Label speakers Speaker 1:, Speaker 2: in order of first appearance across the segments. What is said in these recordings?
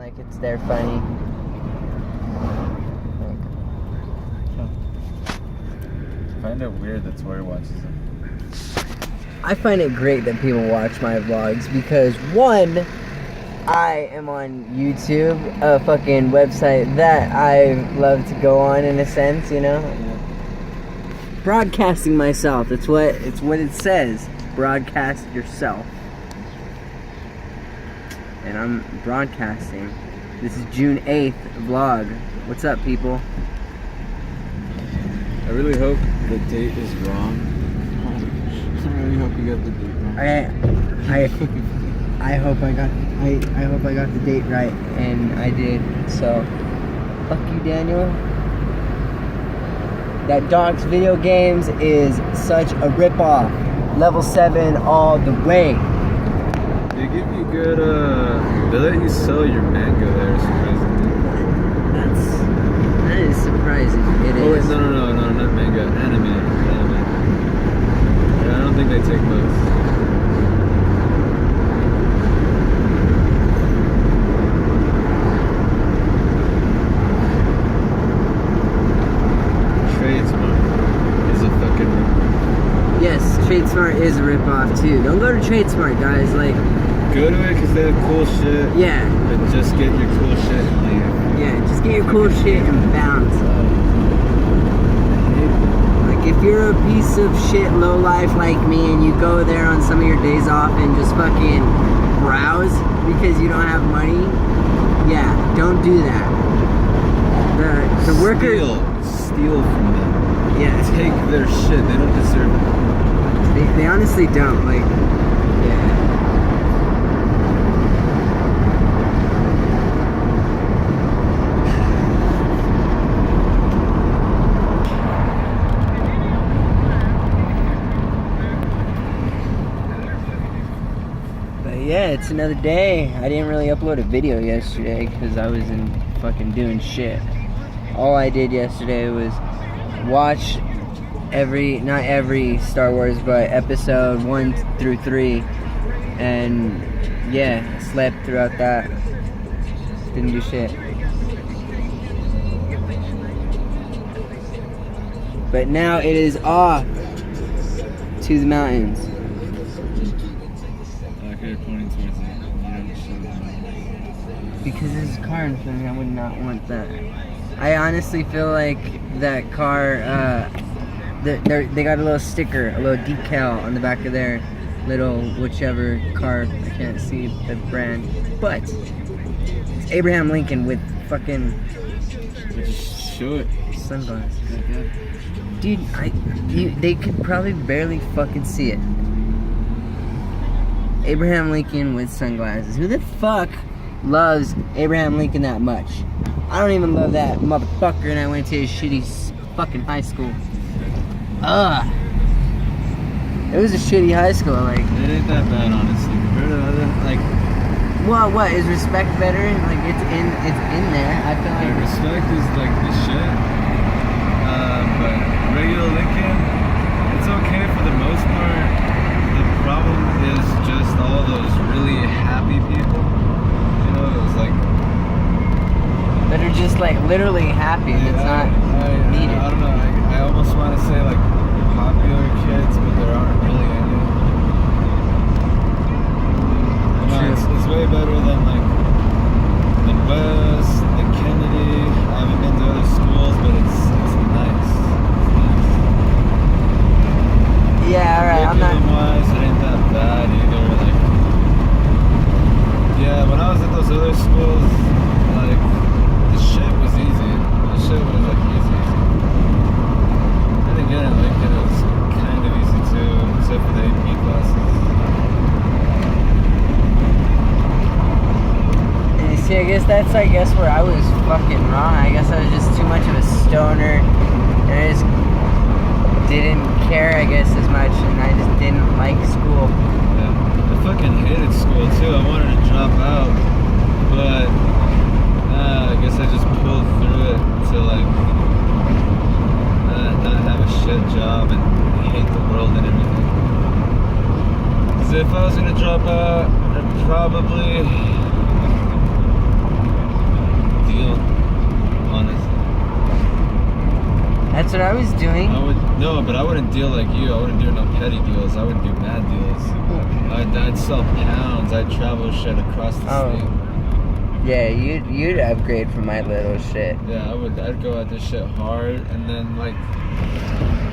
Speaker 1: like it's their funny.
Speaker 2: I find it weird that Tori watches them.
Speaker 1: I find it great that people watch my vlogs because, one, I am on YouTube, a fucking website that I love to go on in a sense, you know? Broadcasting myself, it's what it says. Broadcast yourself. And I'm broadcasting. This is June 8th vlog. What's up, people?
Speaker 2: I really hope the date is wrong. I really hope you got the date wrong.
Speaker 1: I hope I got the date right, and I did. So, fuck you, Daniel. That Dogs Video Games is such a ripoff. Level 7 all the way.
Speaker 2: They give you good. They let you sell your manga there, surprisingly.
Speaker 1: That is surprising. It
Speaker 2: Oh wait,
Speaker 1: is.
Speaker 2: no, not manga, anime. Yeah, I don't think they take those. TradeSmart is a fucking ripoff.
Speaker 1: Yes, TradeSmart is a ripoff too. Don't go to TradeSmart, guys. Like,
Speaker 2: go to it because they have cool shit.
Speaker 1: yeah.
Speaker 2: But just get your cool shit and leave.
Speaker 1: Yeah, just get your cool shit and bounce. Like, if you're a piece of shit lowlife like me and you go there on some of your days off and just fucking browse because you don't have money, yeah, don't do that. The worker...
Speaker 2: Steal from them.
Speaker 1: Yeah.
Speaker 2: Take their shit. They don't deserve it.
Speaker 1: They honestly don't. Like, yeah. Yeah, it's another day. I didn't really upload a video yesterday because I was in fucking doing shit. All I did yesterday was watch not every Star Wars, but episode 1 through 3. And yeah, slept throughout that. Didn't do shit. But now it is off to the mountains.
Speaker 2: Pointing towards it.
Speaker 1: Because there's a car in front of me, I would not want that. I honestly feel like that car, they got a little sticker, a little decal on the back of their little whichever car. I can't see the brand. But it's Abraham Lincoln with fucking sunglasses. Dude, they could probably barely fucking see it. Abraham Lincoln with sunglasses. Who the fuck loves Abraham Lincoln that much? I don't even love that motherfucker, and I went to his shitty fucking high school. Ugh. It was a shitty high school, like.
Speaker 2: It ain't that bad, honestly. Compared to other, like.
Speaker 1: Well, what is respect better? Like it's in there. I feel like
Speaker 2: respect is like the shit. But regular Lincoln, it's okay for the most part. The problem is just all those really happy people. You know, those like
Speaker 1: that are just like literally happy. It's not needed.
Speaker 2: I don't know. I almost want to say like popular kids, but there aren't really any. No, it's way better than like Midwest, like Kennedy. I haven't been to other schools, but it's nice.
Speaker 1: Yeah, alright. I'm not.
Speaker 2: Wise, it ain't that bad either. Like, yeah, when I was at those other schools, like the shit was easy. The shit was like easy. And again, Lincoln it was kind of easy too, except for the AP classes.
Speaker 1: And see, I guess where I was fucking wrong. I guess I was just too much of a stoner, and I just didn't care, I guess, as much, and I just didn't like school.
Speaker 2: Yeah, I fucking hated school too. I wanted to drop out, but I guess I just pulled through it to like not have a shit job and hate the world and everything. Because if I was gonna drop out, I'd probably
Speaker 1: what I was doing.
Speaker 2: But I wouldn't deal like you. I wouldn't do no petty deals. I would do bad deals. I'd sell pounds. I'd travel shit across the state.
Speaker 1: Yeah, you'd upgrade from my little shit.
Speaker 2: Yeah, I'd go at this shit hard, and then like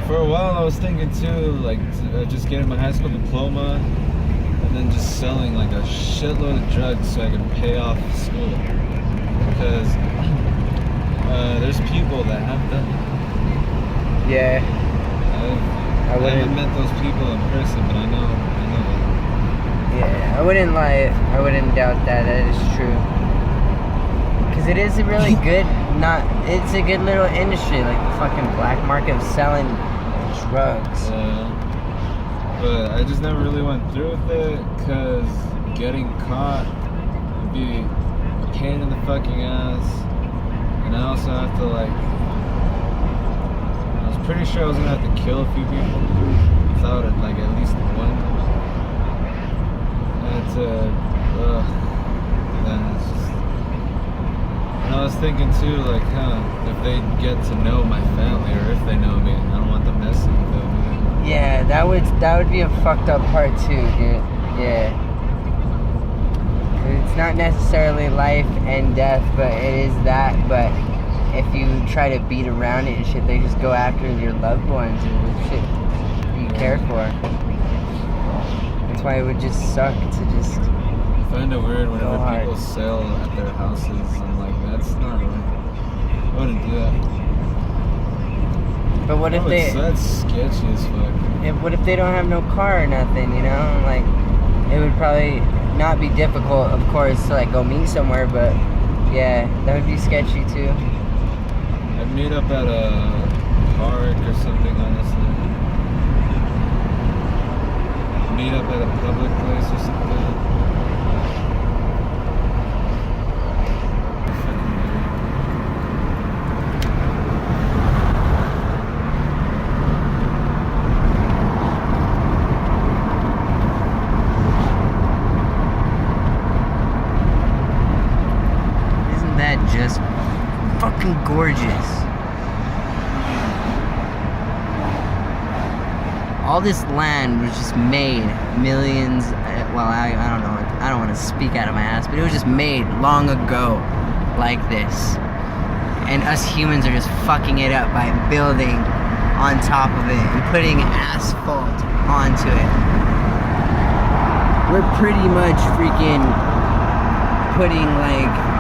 Speaker 2: for a while I was thinking too, like just getting my high school diploma, and then just selling like a shitload of drugs so I could pay off school. Because there's people that have done it.
Speaker 1: Yeah.
Speaker 2: I haven't met those people in person, but I know them.
Speaker 1: Yeah, I wouldn't lie. I wouldn't doubt that. That is true. Because it is a really good, it's a good little industry, like the fucking black market of selling drugs.
Speaker 2: Yeah. But I just never really went through with it, because getting caught would be a pain in the fucking ass. And I also have to I was pretty sure I was gonna have to kill a few people without it, like at least one. And then it's just. And I was thinking too, like, if they get to know my family or if they know me, I don't want them messing with them.
Speaker 1: Yeah, that would be a fucked up part too, dude. Yeah. It's not necessarily life and death, but it is that. But if you try to beat around it and shit, they just go after your loved ones and the shit you care for. That's why it would just suck to just.
Speaker 2: I find it weird whenever people sell at their houses. I'm like, that's not right. I wouldn't do that.
Speaker 1: But what if
Speaker 2: That's sketchy as fuck.
Speaker 1: What if they don't have no car or nothing, you know? Like, it would probably not be difficult, of course, to like go meet somewhere, but yeah, that would be sketchy too.
Speaker 2: I'd meet up at a park or something, honestly. Meet up at a public place or something.
Speaker 1: Just fucking gorgeous. All this land was just made millions, well, I don't know, I don't want to speak out of my ass, but it was just made long ago like this. And us humans are just fucking it up by building on top of it and putting asphalt onto it. We're pretty much freaking putting like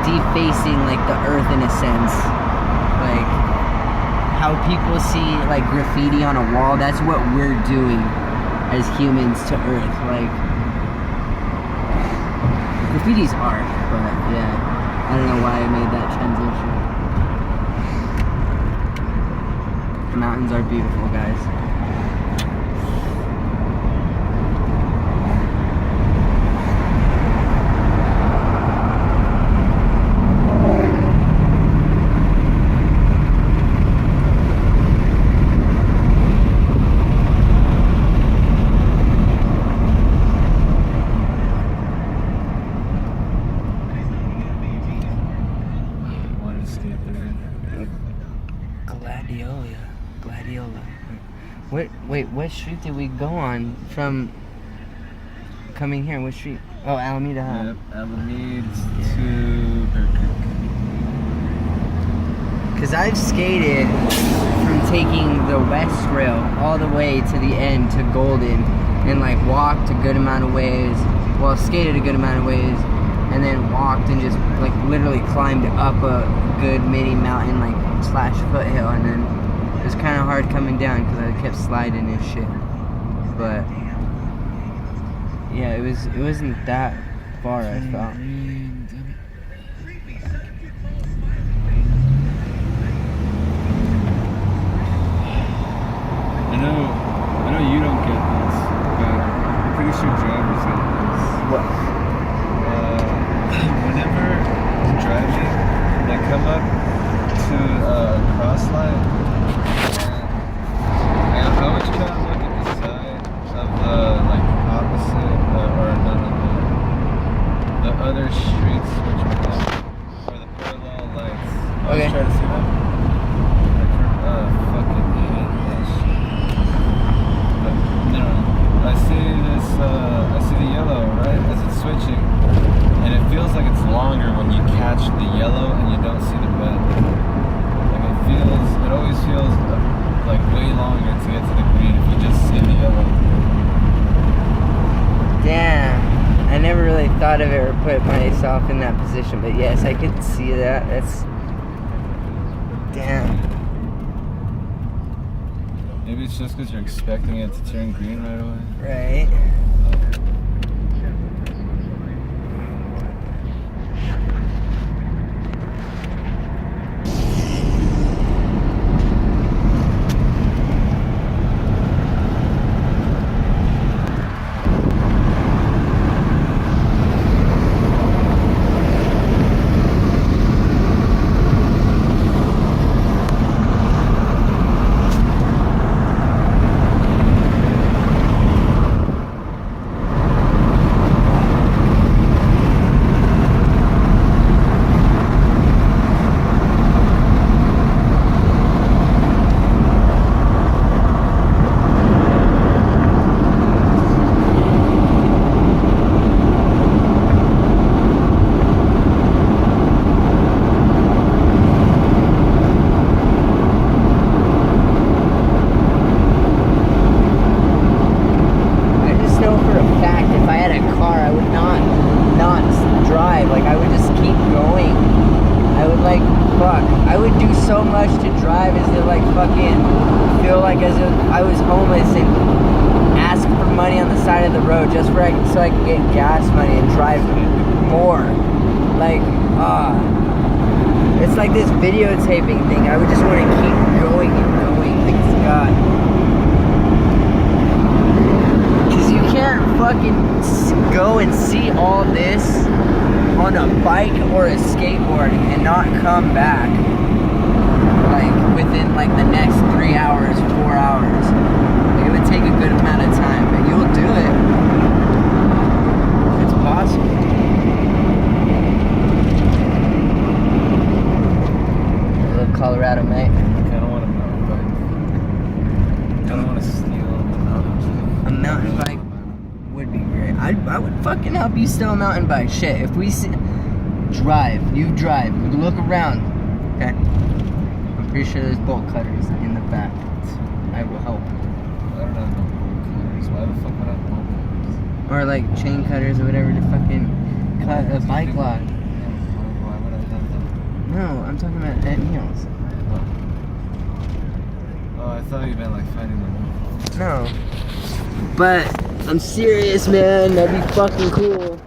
Speaker 1: defacing like the earth in a sense. Like how people see like graffiti on a wall, that's what we're doing as humans to earth. Like graffiti's art, but yeah, I don't know why I made that transition. The mountains are beautiful, guys. Gladiola. Wait, what street did we go on from coming here? What street? Oh, Alameda, huh?
Speaker 2: Yep, Alameda to Burkirk.
Speaker 1: Because I've skated from taking the West Rail all the way to the end to Golden and like walked a good amount of ways, well, skated a good amount of ways, and then walked and just like literally climbed up a good mini mountain like slash foothill, and then it was kind of hard coming down because I kept sliding and shit. But yeah, it wasn't that far, I thought.
Speaker 2: I know you don't get this, but I'm pretty sure drivers get this.
Speaker 1: What?
Speaker 2: Whenever I'm driving and I come up to a cross line, and I always try to look at the side of the like opposite or none of the other streets, which are the parallel lights.
Speaker 1: Okay.
Speaker 2: Try to see that. Fucking hate that shit. But no, I see this. I see the yellow right as it's switching, and it feels like it's longer when you catch the yellow and you don't see the red. Like it always feels like way longer to get to the green if you just see the yellow.
Speaker 1: Damn. I never really thought of it or put myself in that position, but yes, I could see that. That's... Damn.
Speaker 2: Maybe it's just because you're expecting it to turn green right away.
Speaker 1: Right. I would do so much to drive as if like fucking feel like as if I was homeless and ask for money on the side of the road just so I could get gas money and drive more. Like, it's like this videotaping thing. I would just want to keep going and going. Like, God. Because you can't fucking go and see all this on a bike or a skateboard and not come back like within like the next 3 hours, 4 hours. Like, it would take a good amount of time, but you'll do it. It's possible. I love Colorado, mate.
Speaker 2: I don't want a mountain bike. I don't want to steal
Speaker 1: A mountain bike would be great. I would fucking help you steal a mountain bike. Shit, if we see, you drive, look around, okay? I'm pretty sure there's bolt cutters in the back. I will help.
Speaker 2: I don't have no bolt cutters. Why the fuck would I have bolt cutters?
Speaker 1: Or like chain cutters or whatever to fucking cut a bike lock.
Speaker 2: Why would I have them?
Speaker 1: No, I'm talking about at meals.
Speaker 2: Oh, I thought you meant like finding them.
Speaker 1: No. But I'm serious, man. That'd be fucking cool.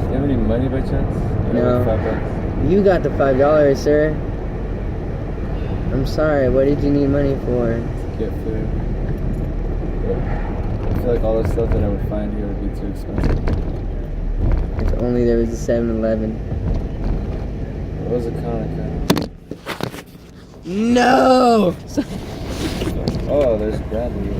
Speaker 2: You have any money by chance?
Speaker 1: No.
Speaker 2: $5.
Speaker 1: You got the $5, sir. I'm sorry. What did you need money for?
Speaker 2: To get food. But I feel like all the stuff that I would find here would be too expensive.
Speaker 1: If only there was a 7-Eleven.
Speaker 2: What was a Conica?
Speaker 1: No!
Speaker 2: Oh, there's Bradley.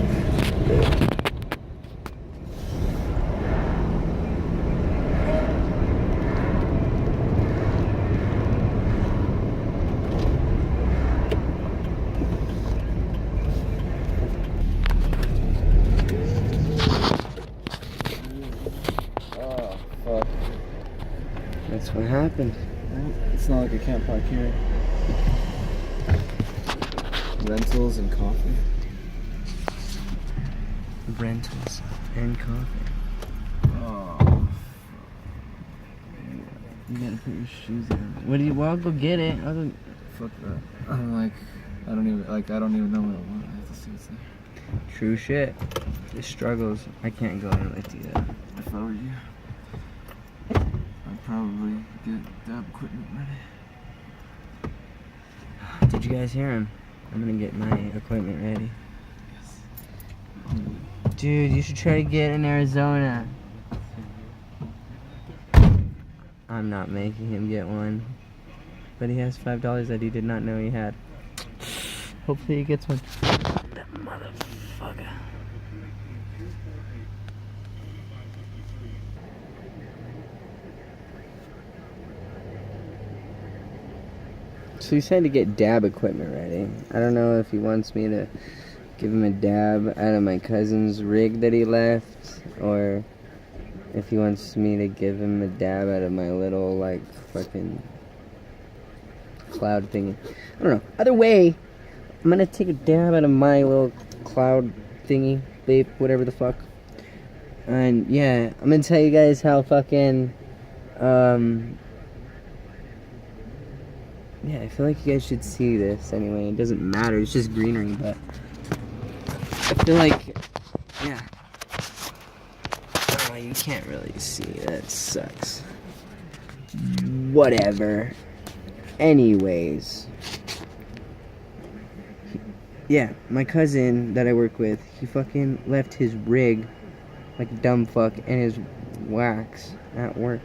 Speaker 1: That's what happened.
Speaker 2: It's not like I can't park here. Rentals and coffee.
Speaker 1: Rentals and coffee.
Speaker 2: Oh.
Speaker 1: You gotta put your shoes on. What do you? Well, I'll go get it. I'll go.
Speaker 2: Fuck that. I don't even know what I want. I have to see what's there.
Speaker 1: True shit. The struggles. I can't go and let you that.
Speaker 2: If I were you, I'd probably get dab equipment ready.
Speaker 1: Did you guys hear him? I'm gonna get my equipment ready.
Speaker 2: Yes.
Speaker 1: Dude, you should try to get in Arizona. I'm not making him get one. But he has $5 that he did not know he had. Hopefully he gets one. That motherfucker. So he said to get dab equipment ready. I don't know if he wants me to give him a dab out of my cousin's rig that he left, or if he wants me to give him a dab out of my little, like, fucking cloud thingy. I don't know. Either way, I'm gonna take a dab out of my little cloud thingy, vape, whatever the fuck. And yeah, I'm gonna tell you guys how fucking, yeah, I feel like you guys should see this anyway. It doesn't matter, it's just greenery, but I feel like, yeah. Oh, you can't really see, that sucks. Whatever. Anyways. Yeah, my cousin that I work with, he fucking left his rig like a dumb fuck and his wax at work.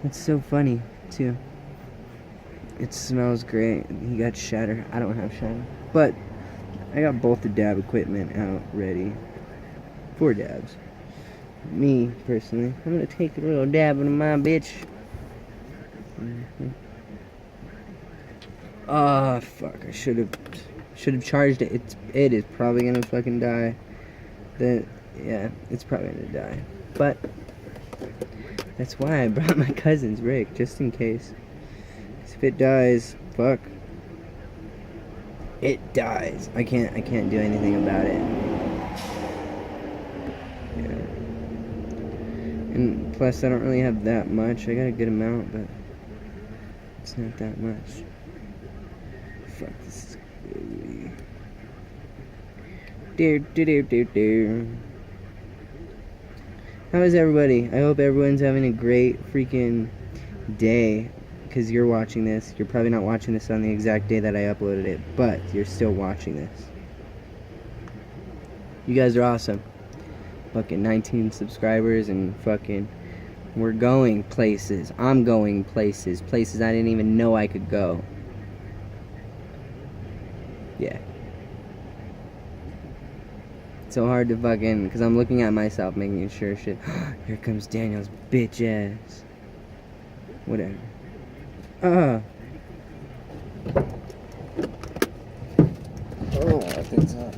Speaker 1: It's so funny, too. It smells great. He got shatter. I don't have shatter. But I got both the dab equipment out ready. 4 dabs. Me, personally, I'm gonna take a little dab into my bitch. Oh, fuck. I should have charged it. It is probably gonna fucking die. Yeah, it's probably gonna die. But that's why I brought my cousin's rig, just in case. If it dies, fuck. It dies. I can't do anything about it. Yeah. And plus I don't really have that much. I got a good amount, but it's not that much. Fuck, this is gooey. Dear. How is everybody? I hope everyone's having a great freaking day. Because you're watching this. You're probably not watching this on the exact day that I uploaded it, but you're still watching this. You guys are awesome. Fucking 19 subscribers and fucking we're going places. I'm going places. Places I didn't even know I could go. Yeah. It's so hard to fucking, because I'm looking at myself making sure shit. Here comes Daniel's bitch ass. Whatever. Oh,
Speaker 2: I think it's hot.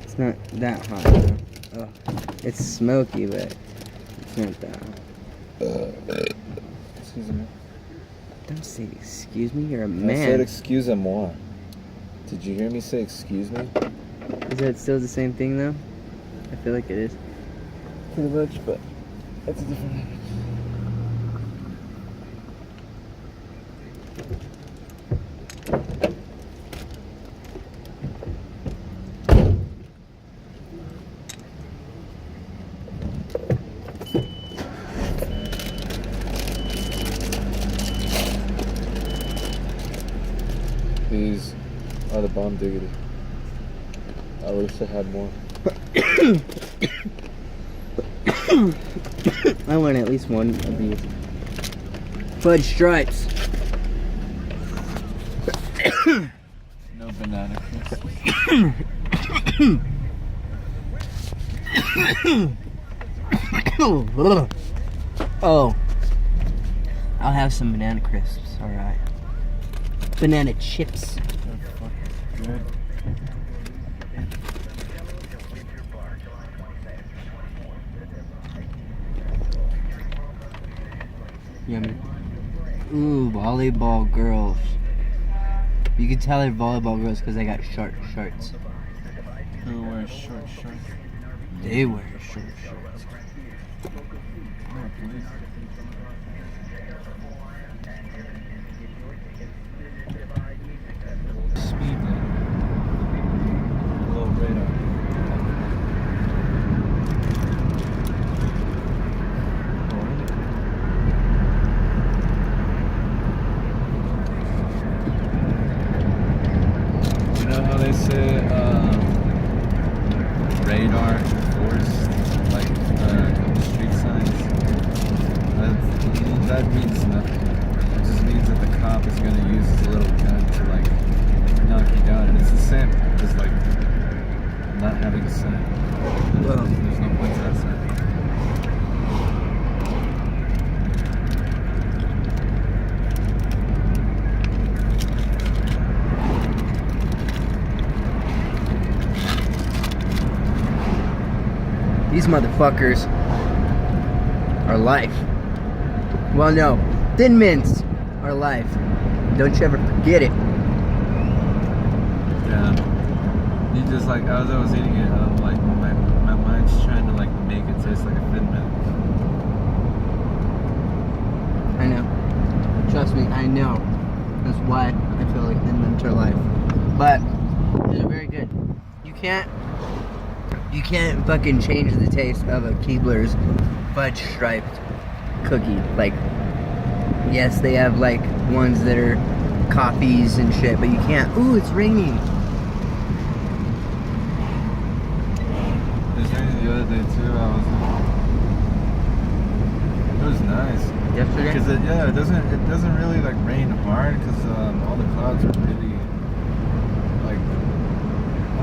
Speaker 1: It's not that hot though. Oh, it's smoky, but it's not that hot.
Speaker 2: Excuse me.
Speaker 1: Don't say excuse me, you're a
Speaker 2: I
Speaker 1: man.
Speaker 2: said excuse-moi. Did you hear me say excuse me?
Speaker 1: Is that still the same thing though? I feel like it is.
Speaker 2: Pretty much, but that's a different language. These are the bomb diggity. I wish I had more.
Speaker 1: I want at least one of these fudge stripes.
Speaker 2: No banana crisp.
Speaker 1: Oh, I'll have some banana crisps. All right. Banana chips.
Speaker 2: Good.
Speaker 1: Yummy. Ooh, volleyball girls. You can tell they're volleyball girls because they got short shorts.
Speaker 2: Who wears short shorts?
Speaker 1: They wear short shorts.
Speaker 2: Oh, please. Speed limit. Low radar. You know how they say radar enforced, like street signs? That means nothing. It just means that the cop is going to use his little gun to like knock you down, and it's the same as like not having a sign. There's no point to that sign.
Speaker 1: motherfuckers are life. Well, no, Thin Mints are life. Don't you ever forget it.
Speaker 2: Yeah. You just like, as I was eating it, like my mind's trying to like make it taste like a Thin Mint.
Speaker 1: I know. Trust me, I know. That's why I feel like Thin Mints are life. But they're very good. You can't fucking change the taste of a Keebler's fudge striped cookie. Like, yes, they have like ones that are coffees and shit, but you can't. Ooh, it's raining.
Speaker 2: It was raining the other day too. It was nice.
Speaker 1: Yesterday?
Speaker 2: Because it doesn't really like rain hard because all the clouds are really like, I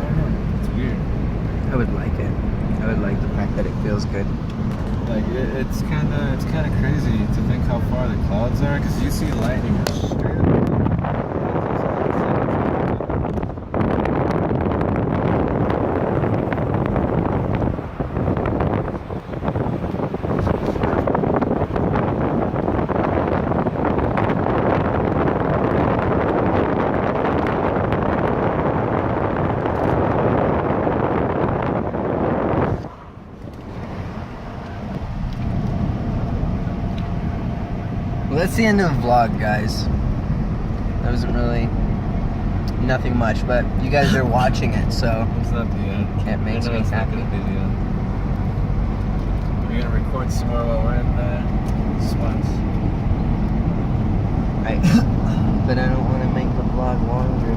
Speaker 2: don't know, it's weird.
Speaker 1: I would like it. I would like the fact that it feels good.
Speaker 2: Like it's kind of crazy to think how far the clouds are because you see lightning straight up.
Speaker 1: Well, that's the end of the vlog, guys. That wasn't really nothing much, but you guys are watching it, so
Speaker 2: What's up, yeah?
Speaker 1: it makes me
Speaker 2: It's not
Speaker 1: happy.
Speaker 2: gonna be the end. We're gonna record some more while we're in Swans.
Speaker 1: Right. But I don't want to make the vlog longer.